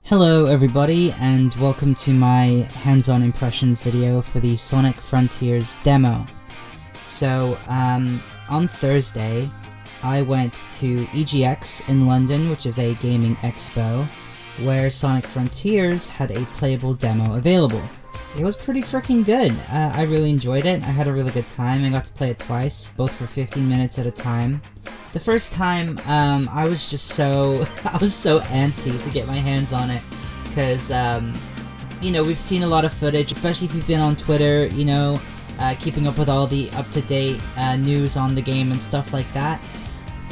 Hello everybody, and welcome to my hands-on impressions video for the Sonic Frontiers demo. So, on Thursday, I went to EGX in London, which is a gaming expo, where Sonic Frontiers had a playable demo available. It was pretty freaking good. I really enjoyed it. I had a really good time. I got to play it twice, both for 15 minutes at a time. The first time, I was just so antsy to get my hands on it, because, you know, we've seen a lot of footage, especially if you've been on Twitter, you know, keeping up with all the up-to-date news on the game and stuff like that.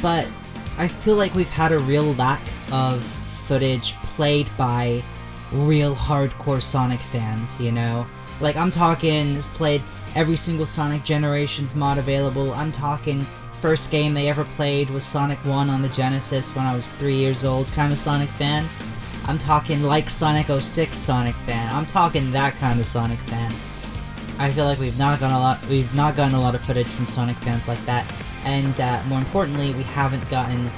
But I feel like we've had a real lack of footage played by real hardcore Sonic fans, you know? Like, I'm talking, has played every single Sonic Generations mod available. I'm talking first game they ever played was Sonic 1 on the Genesis when I was 3 years old kind of Sonic fan. I'm talking like Sonic 06 Sonic fan. I'm talking that kind of Sonic fan. I feel like we've not gotten a lot of footage from Sonic fans like that, and more importantly, we haven't gotten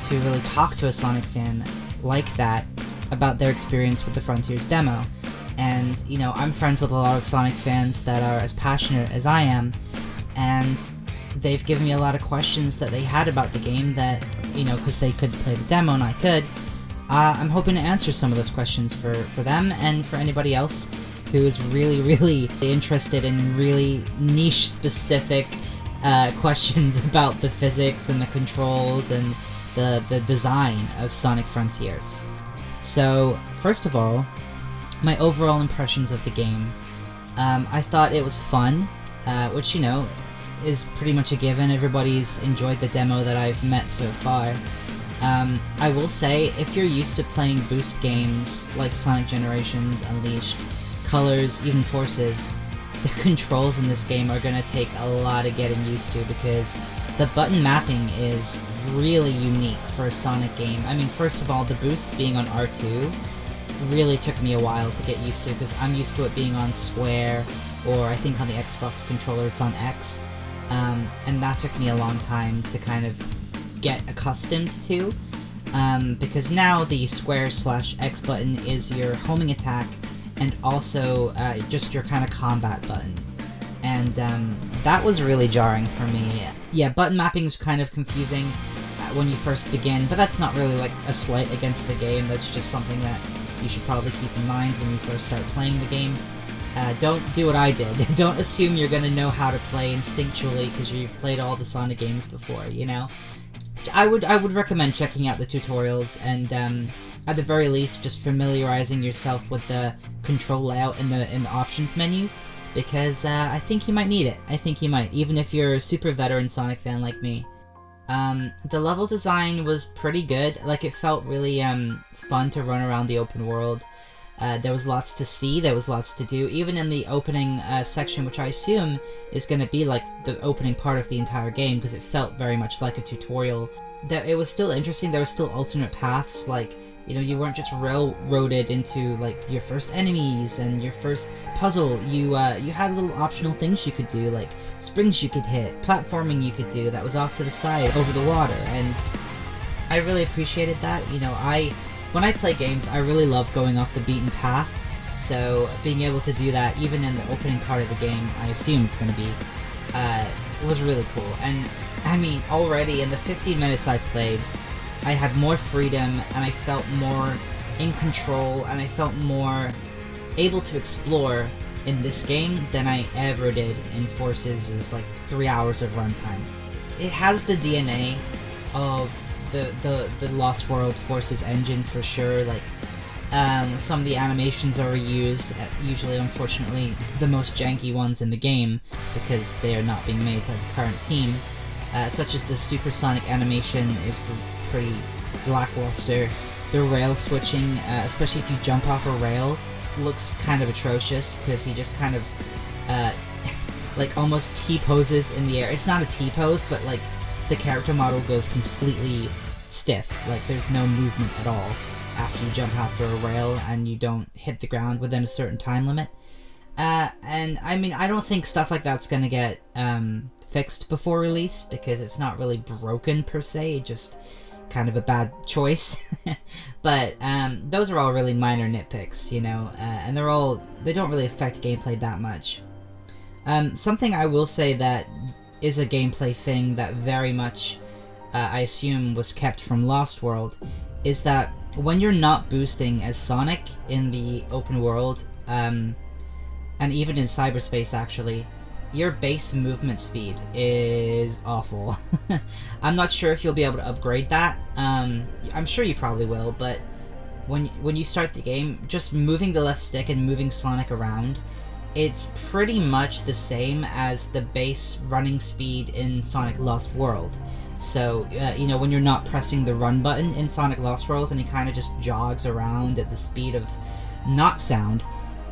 to really talk to a Sonic fan like that about their experience with the Frontiers demo. And, you know, I'm friends with a lot of Sonic fans that are as passionate as I am, and they've given me a lot of questions that they had about the game that, you know, because they could play the demo and I could. I'm hoping to answer some of those questions for them and for anybody else who is really interested in really niche specific questions about the physics and the controls and the design of Sonic Frontiers. So, first of all, my overall impressions of the game. I thought it was fun, which, you know, is pretty much a given. Everybody's enjoyed the demo that I've met so far. I will say, if you're used to playing boost games like Sonic Generations, Unleashed, Colors, even Forces, the controls in this game are gonna take a lot of getting used to, because the button mapping is really unique for a Sonic game. I mean, first of all, the boost being on R2 really took me a while to get used to, because I'm used to it being on square, or I think on the Xbox controller it's on X. And that took me a long time to kind of get accustomed to, because now the square/X button is your homing attack, and also just your kind of combat button. And that was really jarring for me. Yeah, button mapping is kind of confusing when you first begin, but that's not really like a slight against the game. That's just something that you should probably keep in mind when you first start playing the game. Don't do what I did. Don't assume you're gonna know how to play instinctually because you've played all the Sonic games before, you know? I would recommend checking out the tutorials and, at the very least, just familiarizing yourself with the control layout in the options menu, because I think you might need it. I think you might, even if you're a super veteran Sonic fan like me. The level design was pretty good. Like, it felt really fun to run around the open world. There was lots to see, there was lots to do, even in the opening section, which I assume is going to be like the opening part of the entire game, because it felt very much like a tutorial. It was still interesting. There was still alternate paths, like, you know, you weren't just railroaded into, like, your first enemies and your first puzzle. You had little optional things you could do, like springs you could hit, platforming you could do that was off to the side, over the water, and I really appreciated that. You know, when I play games, I really love going off the beaten path, so being able to do that, even in the opening part of the game, I assume it's going to be, was really cool. And, I mean, already in the 15 minutes I played, I had more freedom, and I felt more in control, and I felt more able to explore in this game than I ever did in Forces' like 3 hours of runtime. It has the DNA of the Lost World Forces engine for sure. Like, some of the animations are reused, usually, unfortunately, the most janky ones in the game, because they are not being made by the current team, such as the supersonic animation is pretty lackluster. The rail switching, especially if you jump off a rail, looks kind of atrocious, because he just kind of, like, almost T-poses in the air. It's not a T-pose, but, like, the character model goes completely stiff. Like, there's no movement at all after you jump after a rail and you don't hit the ground within a certain time limit. And, I mean, I don't think stuff like that's gonna get fixed before release, because it's not really broken per se. It just kind of a bad choice. But those are all really minor nitpicks, you know, and they don't really affect gameplay that much. Something I will say that is a gameplay thing that very much, I assume, was kept from Lost World, is that when you're not boosting as Sonic in the open world, and even in Cyberspace actually, your base movement speed is awful. I'm not sure if you'll be able to upgrade that. I'm sure you probably will, but when you start the game, just moving the left stick and moving Sonic around, it's pretty much the same as the base running speed in Sonic Lost World. So, you know, when you're not pressing the run button in Sonic Lost World and he kind of just jogs around at the speed of not sound,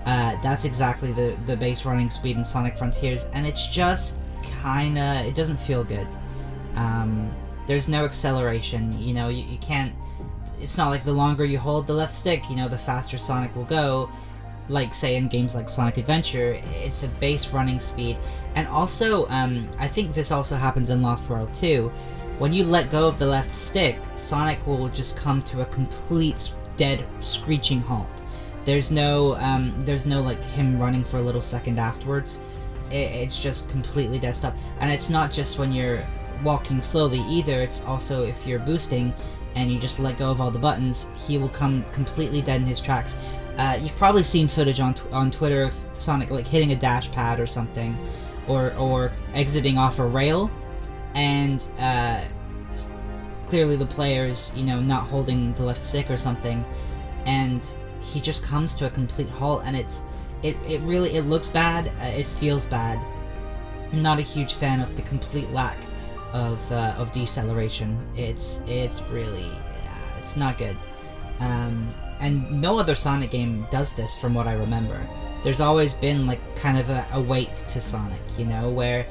that's exactly the base running speed in Sonic Frontiers, and it's just kinda, it doesn't feel good. There's no acceleration, you know, you can't, it's not like the longer you hold the left stick, you know, the faster Sonic will go. Like, say, in games like Sonic Adventure, it's a base running speed. And also, I think this also happens in Lost World too. When you let go of the left stick, Sonic will just come to a complete dead, screeching halt. There's no like him running for a little second afterwards. It's just completely dead stop. And it's not just when you're walking slowly either, it's also if you're boosting and you just let go of all the buttons, he will come completely dead in his tracks. You've probably seen footage on Twitter of Sonic like hitting a dash pad or something, or exiting off a rail, and clearly the player's, you know, not holding the left stick or something, and he just comes to a complete halt, and it really looks bad, it feels bad. I'm not a huge fan of the complete lack of deceleration. It's really, it's not good. And no other Sonic game does this from what I remember. There's always been like kind of a weight to Sonic, you know, where,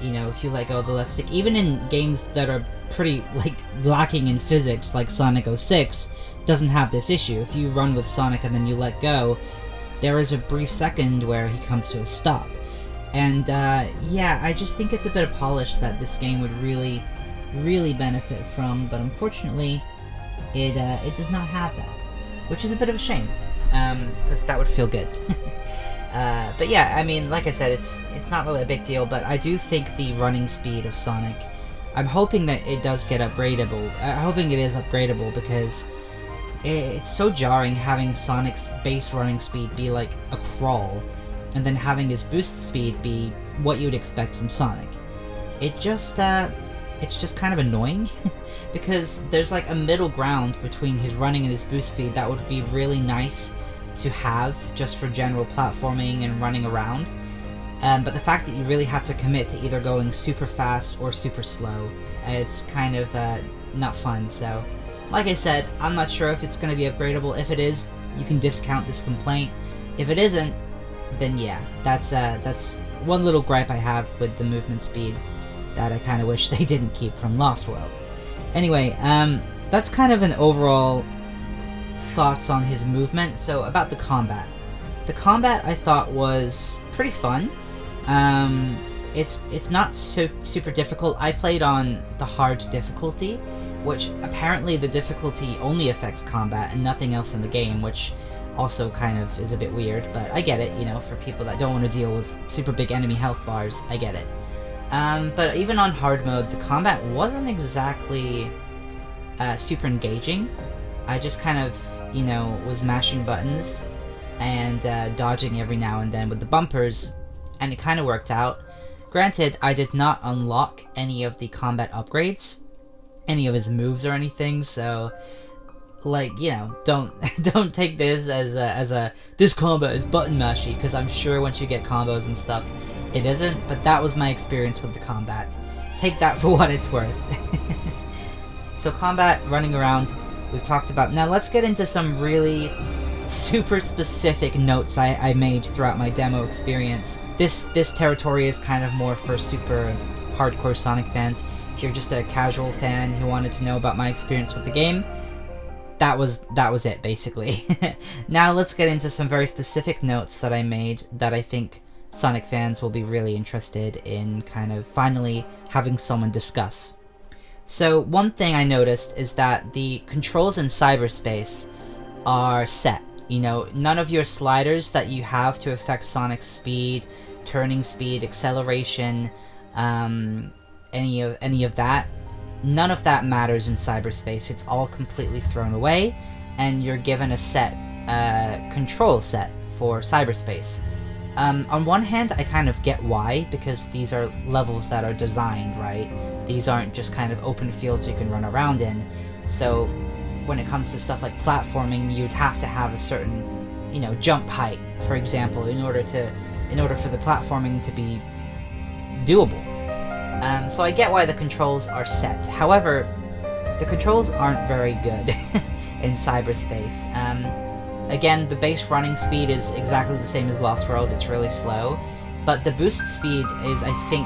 you know, if you let go of the left stick, even in games that are pretty like lacking in physics, like Sonic 06, doesn't have this issue. If you run with Sonic and then you let go, there is a brief second where he comes to a stop. And yeah, I just think it's a bit of polish that this game would really, really benefit from, but unfortunately, it does not have that. Which is a bit of a shame, because that would feel good. But yeah, I mean, like I said, it's not really a big deal, but I do think the running speed of Sonic, I'm hoping that it does get upgradable. I'm hoping it is upgradable, because it's so jarring having Sonic's base running speed be like a crawl, and then having his boost speed be what you would expect from Sonic. It's just kind of annoying, because there's like a middle ground between his running and his boost speed that would be really nice to have just for general platforming and running around. But the fact that you really have to commit to either going super fast or super slow, it's kind of not fun. So, like I said, I'm not sure if it's going to be upgradable. If it is, you can discount this complaint. If it isn't, then yeah, that's one little gripe I have with the movement speed that I kind of wish they didn't keep from Lost World. Anyway, that's kind of an overall thoughts on his movement. So about the combat. The combat I thought was pretty fun. It's not so super difficult. I played on the hard difficulty, which apparently the difficulty only affects combat and nothing else in the game, which also kind of is a bit weird, but I get it, you know, for people that don't want to deal with super big enemy health bars, I get it. But even on hard mode, the combat wasn't exactly super engaging. I just kind of, you know, was mashing buttons and dodging every now and then with the bumpers, and it kind of worked out. Granted, I did not unlock any of the combat upgrades, any of his moves or anything, so, like, you know, don't take this as a this combat is button mashy, because I'm sure once you get combos and stuff, it isn't, but that was my experience with the combat. Take that for what it's worth. So combat, running around, we've talked about. Now let's get into some really super specific notes I made throughout my demo experience. This territory is kind of more for super hardcore Sonic fans. If you're just a casual fan who wanted to know about my experience with the game, that was it, basically. Now let's get into some very specific notes that I made that I think Sonic fans will be really interested in kind of finally having someone discuss. So one thing I noticed is that the controls in Cyberspace are set. You know, none of your sliders that you have to affect Sonic's speed, turning speed, acceleration, any of that, none of that matters in Cyberspace. It's all completely thrown away, and you're given a set control set for Cyberspace. On one hand, I kind of get why, because these are levels that are designed, right? These aren't just kind of open fields you can run around in. So when it comes to stuff like platforming, you'd have to have a certain, you know, jump height, for example, in order for the platforming to be doable. So I get why the controls are set. However, the controls aren't very good in Cyberspace. Again, the base running speed is exactly the same as Lost World. It's really slow, but the boost speed is, I think,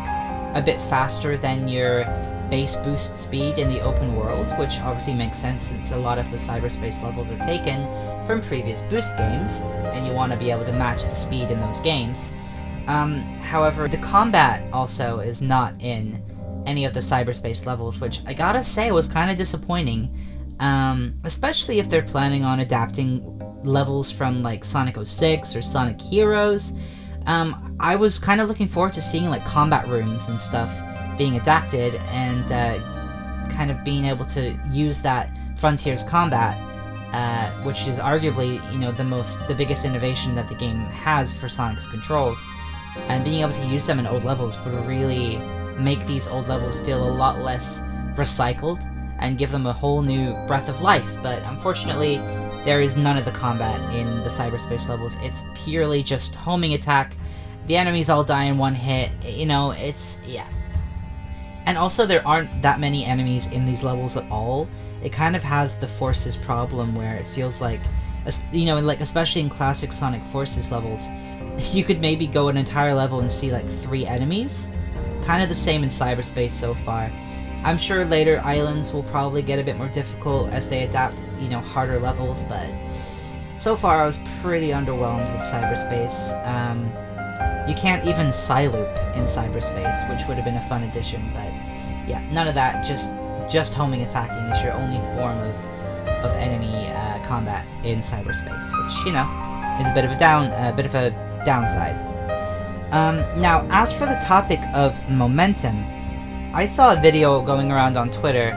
a bit faster than your base boost speed in the open world, which obviously makes sense since a lot of the Cyberspace levels are taken from previous boost games, and you want to be able to match the speed in those games. However, the combat also is not in any of the Cyberspace levels, which I gotta say was kind of disappointing, especially if they're planning on adapting levels from like Sonic 06 or Sonic Heroes. I was kind of looking forward to seeing like combat rooms and stuff being adapted, and kind of being able to use that Frontiers combat, which is arguably, you know, the biggest innovation that the game has for Sonic's controls, and being able to use them in old levels would really make these old levels feel a lot less recycled and give them a whole new breath of life. But unfortunately, there is none of the combat in the Cyberspace levels. It's purely just homing attack. The enemies all die in one hit. You know, yeah. And also, there aren't that many enemies in these levels at all. It kind of has the Forces problem, where it feels like, you know, like especially in classic Sonic Forces levels, you could maybe go an entire level and see like 3 enemies. Kind of the same in Cyberspace so far. I'm sure later islands will probably get a bit more difficult as they adapt, you know, harder levels, but so far I was pretty underwhelmed with Cyberspace. You can't even Psyloop in Cyberspace, which would have been a fun addition, but yeah, none of that. Just homing attacking is your only form of enemy combat in Cyberspace, which, you know, is a bit of a downside. Now, as for the topic of momentum, I saw a video going around on Twitter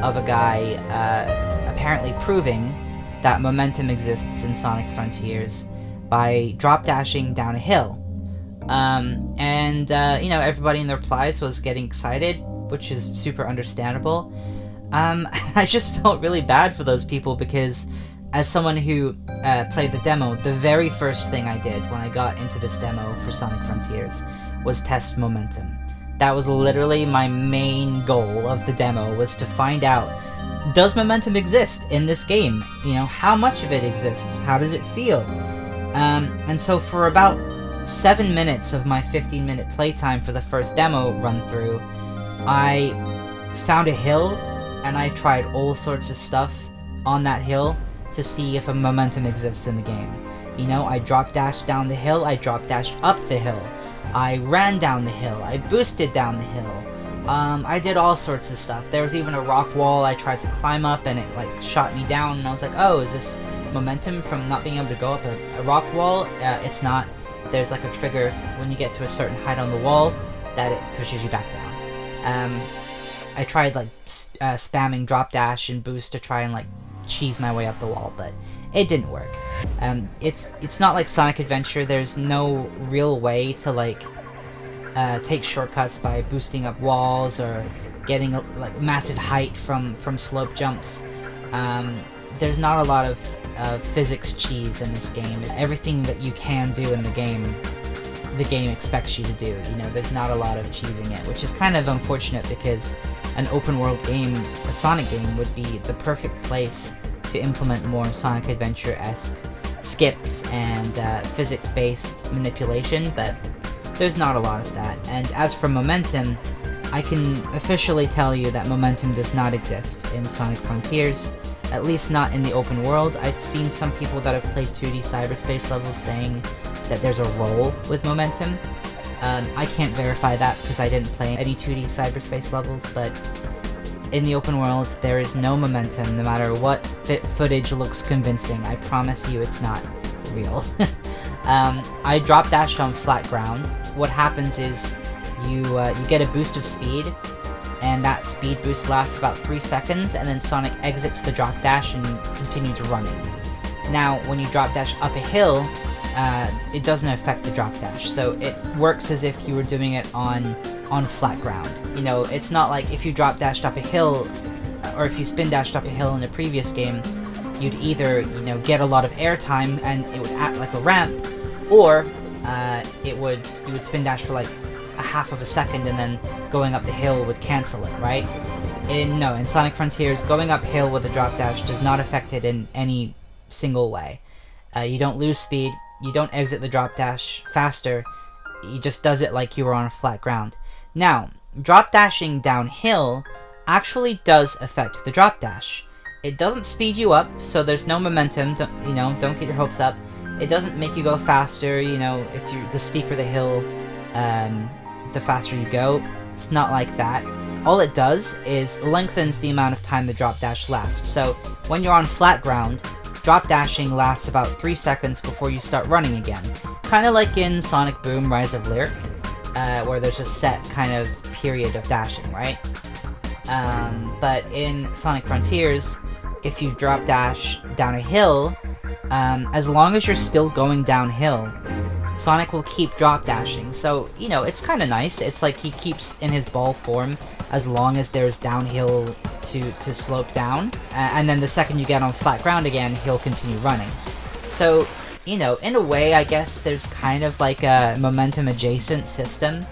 of a guy apparently proving that momentum exists in Sonic Frontiers by drop dashing down a hill. You know, everybody in the replies was getting excited, which is super understandable. I just felt really bad for those people, because as someone who played the demo, the very first thing I did when I got into this demo for Sonic Frontiers was test momentum. That was literally my main goal of the demo, was to find out, does momentum exist in this game? You know, how much of it exists? How does it feel? And so for about 7 minutes of my 15-minute playtime for the first demo run-through, I found a hill, and I tried all sorts of stuff on that hill to see if a momentum exists in the game. You know, I drop dashed down the hill, I drop dashed up the hill, I ran down the hill, I boosted down the hill, I did all sorts of stuff. There was even a rock wall I tried to climb up, and it like shot me down, and I was like, oh, is this momentum from not being able to go up a rock wall? It's not. There's like a trigger when you get to a certain height on the wall that it pushes you back down. I tried like spamming drop dash and boost to try and like cheese my way up the wall, but it didn't work. It's not like Sonic Adventure. There's no real way to like take shortcuts by boosting up walls or getting like massive height from slope jumps. There's not a lot of physics cheese in this game. Everything that you can do in the game expects you to do. You know, there's not a lot of cheesing it, which is kind of unfortunate, because an open world game, a Sonic game, would be the perfect place to implement more Sonic Adventure-esque skips and physics-based manipulation, but there's not a lot of that. And as for momentum, I can officially tell you that momentum does not exist in Sonic Frontiers, at least not in the open world. I've seen some people that have played 2D Cyberspace levels saying that there's a roll with momentum. I can't verify that because I didn't play any 2D Cyberspace levels, but in the open world, there is no momentum, no matter what footage looks convincing. I promise you it's not real. I drop dashed on flat ground. What happens is you get a boost of speed, and that speed boost lasts about 3 seconds, and then Sonic exits the drop dash and continues running. Now, when you drop dash up a hill, it doesn't affect the drop dash, so it works as if you were doing it on flat ground. You know, it's not like if you drop dashed up a hill, or if you spin dashed up a hill in a previous game, you'd either, you know, get a lot of airtime and it would act like a ramp, or you would spin dash for like a half of a second, and then going up the hill would cancel it, right? In Sonic Frontiers, going uphill with a drop dash does not affect it in any single way. You don't lose speed, you don't exit the drop dash faster, it just does it like you were on a flat ground. Now, drop dashing downhill actually does affect the drop dash. It doesn't speed you up, so there's no momentum, don't get your hopes up. It doesn't make you go faster, you know, if you're the steeper the hill, the faster you go. It's not like that. All it does is lengthens the amount of time the drop dash lasts. So when you're on flat ground, drop dashing lasts about 3 seconds before you start running again. Kind of like in Sonic Boom Rise of Lyric, where there's a set kind of period of dashing, right? But in Sonic Frontiers, if you drop dash down a hill, as long as you're still going downhill, Sonic will keep drop dashing. So, you know, it's kind of nice. It's like he keeps in his ball form as long as there's downhill to slope down. And then the second you get on flat ground again, he'll continue running. So, you know, in a way, I guess there's kind of like a momentum adjacent system,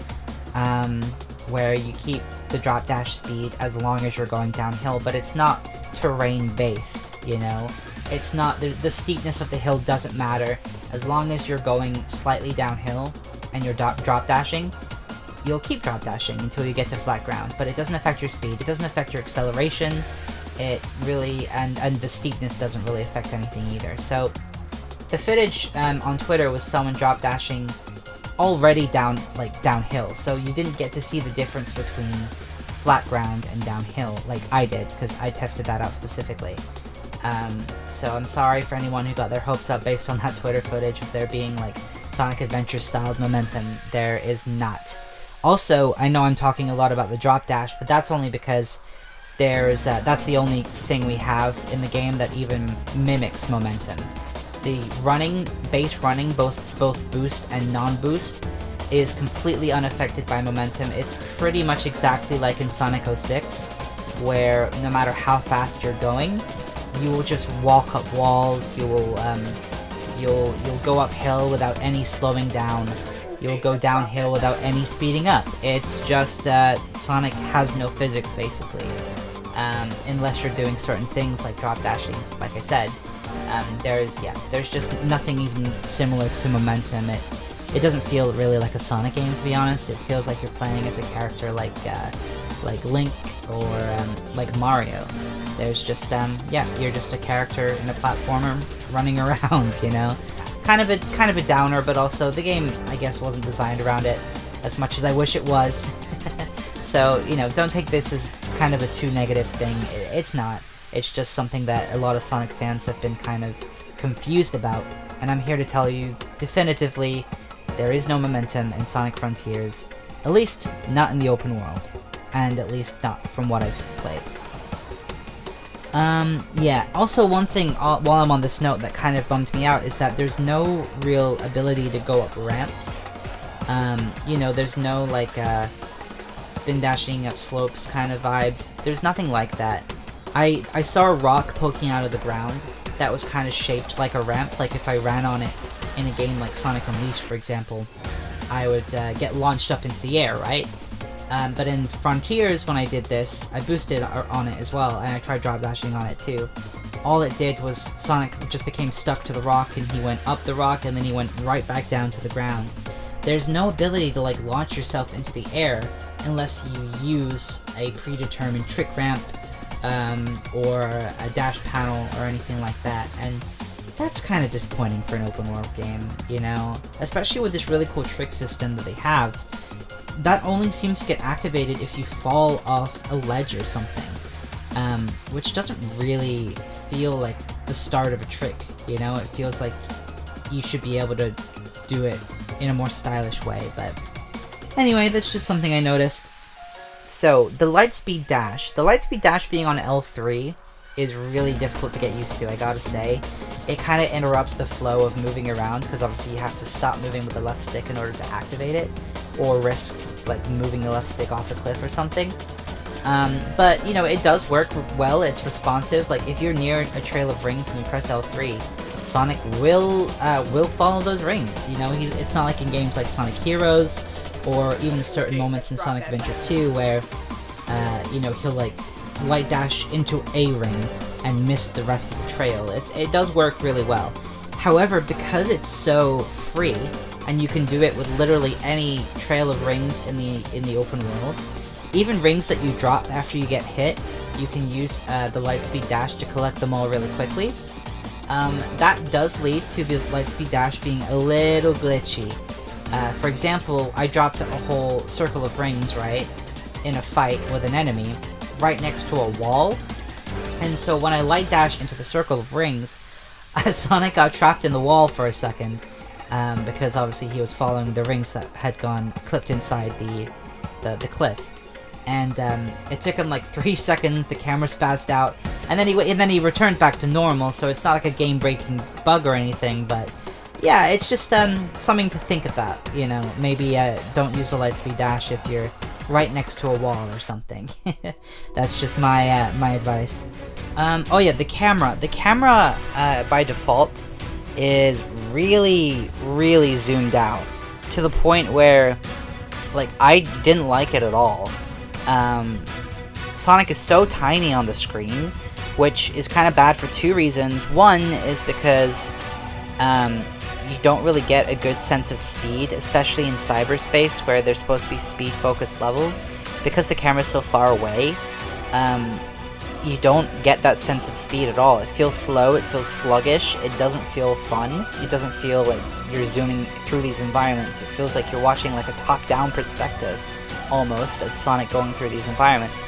where you keep the drop dash speed as long as you're going downhill, but it's not terrain based, you know? It's not, the steepness of the hill doesn't matter. As long as you're going slightly downhill and you're drop dashing, you'll keep drop dashing until you get to flat ground, but it doesn't affect your speed, it doesn't affect your acceleration, it really, and the steepness doesn't really affect anything either. So, the footage on Twitter was someone drop dashing already downhill, so you didn't get to see the difference between flat ground and downhill like I did, because I tested that out specifically. So I'm sorry for anyone who got their hopes up based on that Twitter footage of there being like Sonic Adventure styled momentum. There is not. Also, I know I'm talking a lot about the drop dash, but that's only because that's the only thing we have in the game that even mimics momentum. The base running, both boost and non-boost, is completely unaffected by momentum. It's pretty much exactly like in Sonic 06, where no matter how fast you're going, you will just walk up walls, you'll go uphill without any slowing down, you'll go downhill without any speeding up. It's just, Sonic has no physics, basically. Unless you're doing certain things like drop dashing, like I said. There's just nothing even similar to momentum. It doesn't feel really like a Sonic game, to be honest. It feels like you're playing as a character like Link or like Mario. There's just you're just a character in a platformer running around, you know. Kind of a downer, but also the game, I guess, wasn't designed around it as much as I wish it was. So, you know, don't take this as kind of a too negative thing. It's not. It's just something that a lot of Sonic fans have been kind of confused about, and I'm here to tell you definitively there is no momentum in Sonic Frontiers, at least not in the open world, and at least not from what I've played. Also one thing while I'm on this note that kind of bummed me out is that there's no real ability to go up ramps. You know, there's no like spin dashing up slopes kind of vibes. There's nothing like that. I saw a rock poking out of the ground that was kind of shaped like a ramp, like if I ran on it in a game like Sonic Unleashed, for example, I would get launched up into the air, right? But in Frontiers, when I did this, I boosted on it as well, and I tried drop dashing on it too. All it did was Sonic just became stuck to the rock, and he went up the rock, and then he went right back down to the ground. There's no ability to like launch yourself into the air unless you use a predetermined trick ramp, or a dash panel or anything like that, and that's kind of disappointing for an open world game, you know? Especially with this really cool trick system that they have. That only seems to get activated if you fall off a ledge or something. which doesn't really feel like the start of a trick, you know? It feels like you should be able to do it in a more stylish way, but anyway, that's just something I noticed. So, the Lightspeed Dash being on L3 is really difficult to get used to, I gotta say. It kind of interrupts the flow of moving around, because obviously you have to stop moving with the left stick in order to activate it, or risk like moving the left stick off a cliff or something. But, you know, it does work well, it's responsive. Like, if you're near a trail of rings and you press L3, Sonic will follow those rings, you know? It's not like in games like Sonic Heroes, or even certain moments in Sonic Adventure 2 where, you know, he'll, like, light dash into a ring and miss the rest of the trail. It does work really well. However, because it's so free, and you can do it with literally any trail of rings in the open world, even rings that you drop after you get hit, you can use the Lightspeed Dash to collect them all really quickly. That does lead to the Lightspeed Dash being a little glitchy. For example, I dropped a whole circle of rings, right, in a fight with an enemy, right next to a wall, and so when I light dash into the circle of rings, Sonic got trapped in the wall for a second, because obviously he was following the rings that had gone clipped inside the cliff. And it took him like 3 seconds, the camera spazzed out, and then he returned back to normal, so it's not like a game-breaking bug or anything, but yeah, it's just something to think about, you know. Maybe don't use the Lightspeed Dash if you're right next to a wall or something. That's just my my advice. Oh yeah, the camera. The camera by default is really, really zoomed out to the point where, like, I didn't like it at all. Sonic is so tiny on the screen, which is kind of bad for two reasons. One is because you don't really get a good sense of speed, especially in Cyberspace, where there's supposed to be speed-focused levels. Because the camera's so far away, you don't get that sense of speed at all. It feels slow, it feels sluggish, it doesn't feel fun, it doesn't feel like you're zooming through these environments. It feels like you're watching like a top-down perspective, almost, of Sonic going through these environments.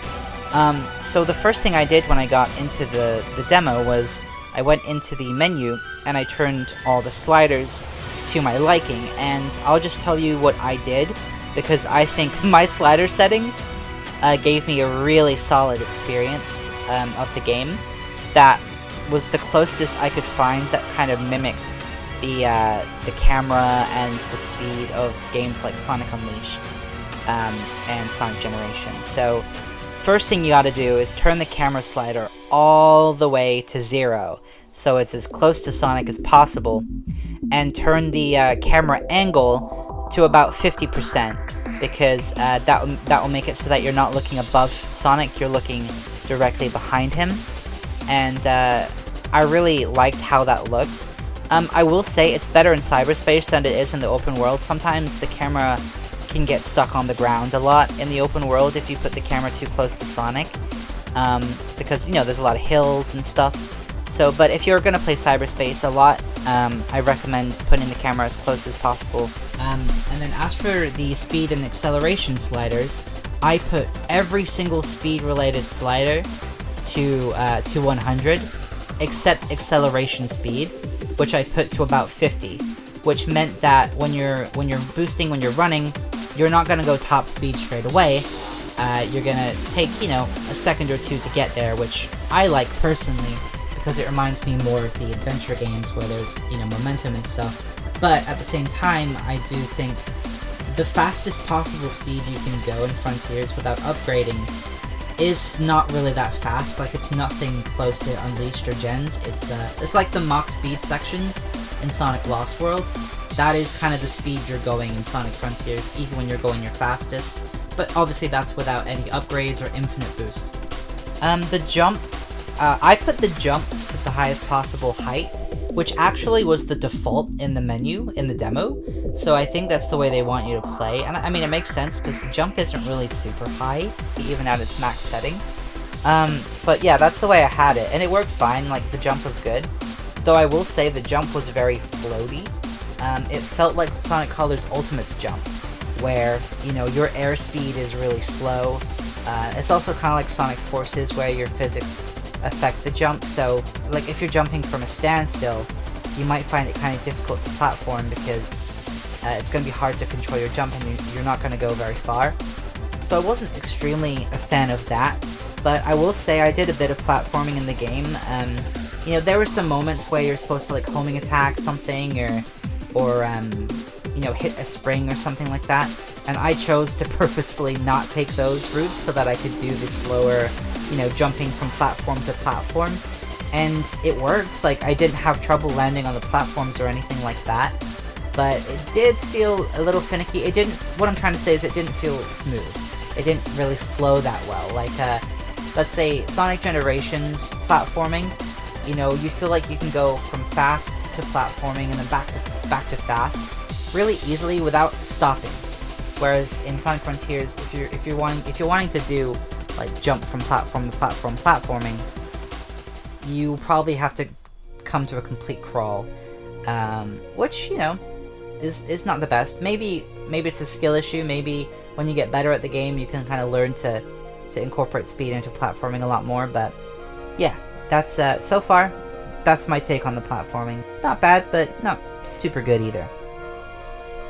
So the first thing I did when I got into the demo was I went into the menu and I turned all the sliders to my liking, and I'll just tell you what I did, because I think my slider settings gave me a really solid experience of the game. That was the closest I could find that kind of mimicked the camera and the speed of games like Sonic Unleashed and Sonic Generations. So first thing you gotta do is turn the camera slider all the way to 0, so it's as close to Sonic as possible, and turn the camera angle to about 50%, because that will make it so that you're not looking above Sonic, you're looking directly behind him, and I really liked how that looked. I will say it's better in Cyberspace than it is in the open world. Sometimes the camera can get stuck on the ground a lot in the open world if you put the camera too close to Sonic, because, you know, there's a lot of hills and stuff. So, but if you're gonna play Cyberspace a lot, I recommend putting the camera as close as possible. And then as for the speed and acceleration sliders, I put every single speed-related slider to 100, except acceleration speed, which I put to about 50, which meant that when you're boosting, when you're running, you're not gonna go top speed straight away. You're gonna take, you know, a second or two to get there, which I like personally, because it reminds me more of the adventure games where there's, you know, momentum and stuff. But at the same time, I do think the fastest possible speed you can go in Frontiers without upgrading is not really that fast. Like, it's nothing close to Unleashed or Gens. It's like the Mach speed sections in Sonic Lost World. That is kind of the speed you're going in Sonic Frontiers, even when you're going your fastest. But obviously that's without any upgrades or infinite boost. The jump, I put the jump to the highest possible height, which actually was the default in the menu, in the demo, so I think that's the way they want you to play, and I mean, it makes sense, because the jump isn't really super high, even at its max setting. But yeah, that's the way I had it, and it worked fine. Like, the jump was good, though I will say the jump was very floaty. It felt like Sonic Colors Ultimate's jump, where, you know, your airspeed is really slow, It's also kind of like Sonic Forces, where your physics affect the jump, so like if you're jumping from a standstill, you might find it kind of difficult to platform because it's going to be hard to control your jump and you're not going to go very far. So I wasn't extremely a fan of that, but I will say I did a bit of platforming in the game. You know, there were some moments where you're supposed to like homing attack something or you know, hit a spring or something like that, and I chose to purposefully not take those routes so that I could do the slower, you know, jumping from platform to platform, and it worked. Like, I didn't have trouble landing on the platforms or anything like that, but it did feel a little finicky. It didn't, what I'm trying to say is it didn't feel smooth. It didn't really flow that well. Like, let's say Sonic Generations platforming, you know, you feel like you can go from fast to platforming and then back to fast really easily without stopping. Whereas in Sonic Frontiers, if you're wanting to do like jump from platform to platform platforming, you probably have to come to a complete crawl, which, you know, is not the best. Maybe it's a skill issue. Maybe when you get better at the game, you can kind of learn to incorporate speed into platforming a lot more. But yeah, that's so far, that's my take on the platforming. Not bad, but not super good either.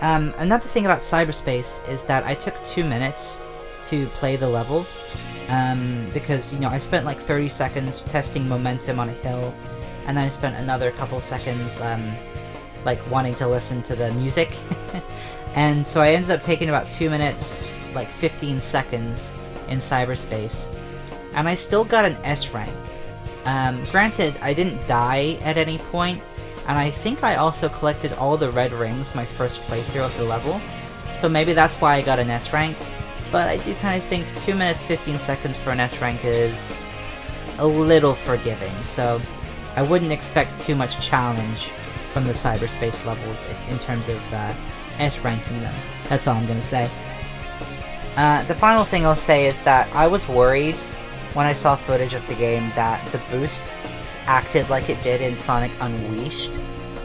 Another thing about Cyberspace is that I took 2 minutes to play the level, because, you know, I spent like 30 seconds testing momentum on a hill, and then I spent another couple seconds like wanting to listen to the music, and so I ended up taking about 2 minutes, like 15 seconds in Cyberspace, and I still got an S rank. Granted, I didn't die at any point, and I think I also collected all the red rings my first playthrough of the level, so maybe that's why I got an S rank, but I do kind of think 2 minutes 15 seconds for an S rank is a little forgiving, so I wouldn't expect too much challenge from the Cyberspace levels in terms of S ranking them. That's all I'm going to say. The final thing I'll say is that I was worried when I saw footage of the game that the boost acted like it did in Sonic Unleashed,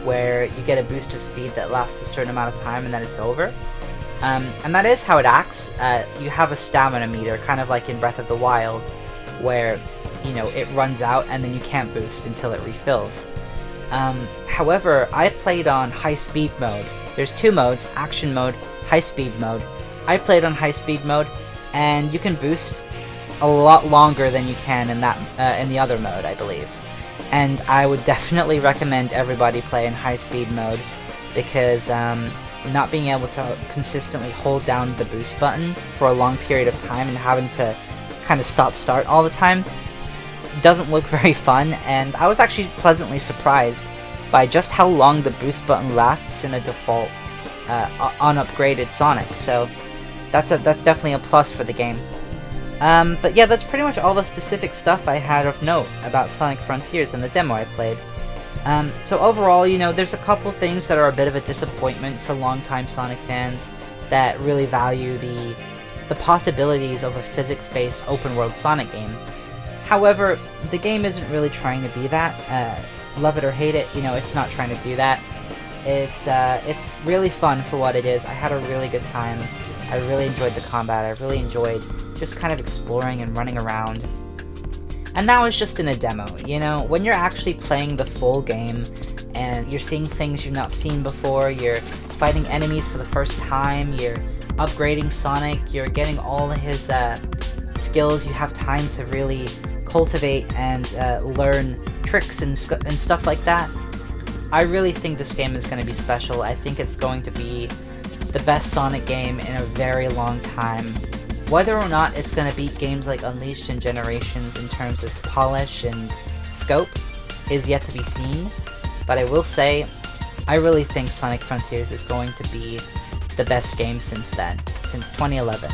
where you get a boost of speed that lasts a certain amount of time and then it's over. And that is how it acts. You have a stamina meter, kind of like in Breath of the Wild, where, you know, it runs out and then you can't boost until it refills. However, I played on high speed mode. There's two modes, action mode, high speed mode. I played on high speed mode, and you can boost a lot longer than you can in the other mode, I believe. And I would definitely recommend everybody play in high speed mode, because not being able to consistently hold down the boost button for a long period of time and having to kind of stop-start all the time doesn't look very fun, and I was actually pleasantly surprised by just how long the boost button lasts in a default unupgraded Sonic, so that's definitely a plus for the game. But yeah, that's pretty much all the specific stuff I had of note about Sonic Frontiers in the demo I played. So overall, you know, there's a couple things that are a bit of a disappointment for longtime Sonic fans that really value the possibilities of a physics-based open-world Sonic game. However, the game isn't really trying to be that. Love it or hate it, you know, it's not trying to do that. It's really fun for what it is. I had a really good time. I really enjoyed the combat. I really enjoyed just kind of exploring and running around. And that was just in a demo, you know? When you're actually playing the full game and you're seeing things you've not seen before, you're fighting enemies for the first time, you're upgrading Sonic, you're getting all of his skills, you have time to really cultivate and learn tricks and stuff like that. I really think this game is going to be special. I think it's going to be the best Sonic game in a very long time. Whether or not it's going to beat games like Unleashed and Generations in terms of polish and scope is yet to be seen, but I will say, I really think Sonic Frontiers is going to be the best game since then, since 2011.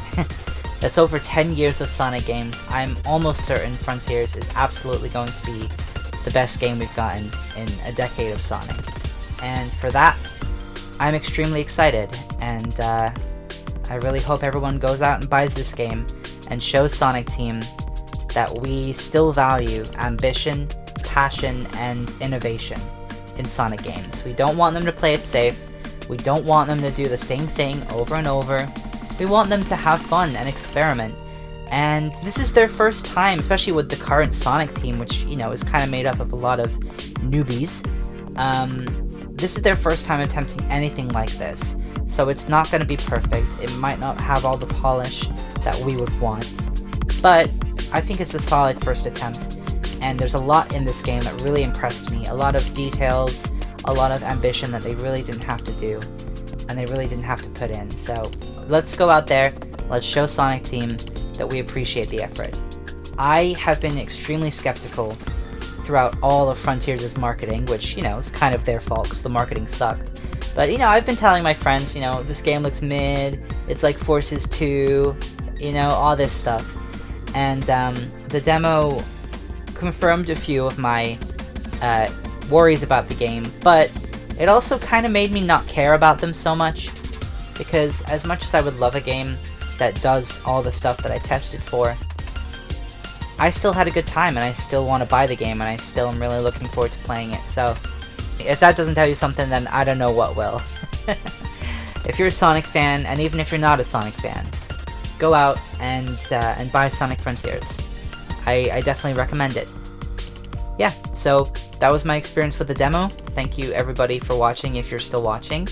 That's over 10 years of Sonic games. I'm almost certain Frontiers is absolutely going to be the best game we've gotten in a decade of Sonic. And for that, I'm extremely excited, and I really hope everyone goes out and buys this game and shows Sonic Team that we still value ambition, passion, and innovation in Sonic games. We don't want them to play it safe. We don't want them to do the same thing over and over. We want them to have fun and experiment And this is their first time, especially with the current Sonic team, which, you know, is kind of made up of a lot of newbies. This is their first time attempting anything like this, so it's not going to be perfect. It might not have all the polish that we would want, but I think it's a solid first attempt, and there's a lot in this game that really impressed me. A lot of details, a lot of ambition that they really didn't have to do, and they really didn't have to put in. So let's go out there, let's show Sonic Team that we appreciate the effort. I have been extremely skeptical throughout all of Frontiers' marketing, which, you know, is kind of their fault because the marketing sucked. But, you know, I've been telling my friends, you know, this game looks mid, it's like Forces 2, you know, all this stuff. And the demo confirmed a few of my worries about the game, but it also kind of made me not care about them so much, because as much as I would love a game that does all the stuff that I tested for, I still had a good time, and I still want to buy the game, and I still am really looking forward to playing it. So if that doesn't tell you something, then I don't know what will. If you're a Sonic fan, and even if you're not a Sonic fan, go out and buy Sonic Frontiers. I definitely recommend it. Yeah, so that was my experience with the demo. Thank you everybody for watching, if you're still watching.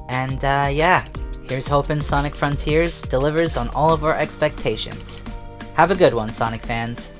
And yeah, here's hoping Sonic Frontiers delivers on all of our expectations. Have a good one, Sonic fans.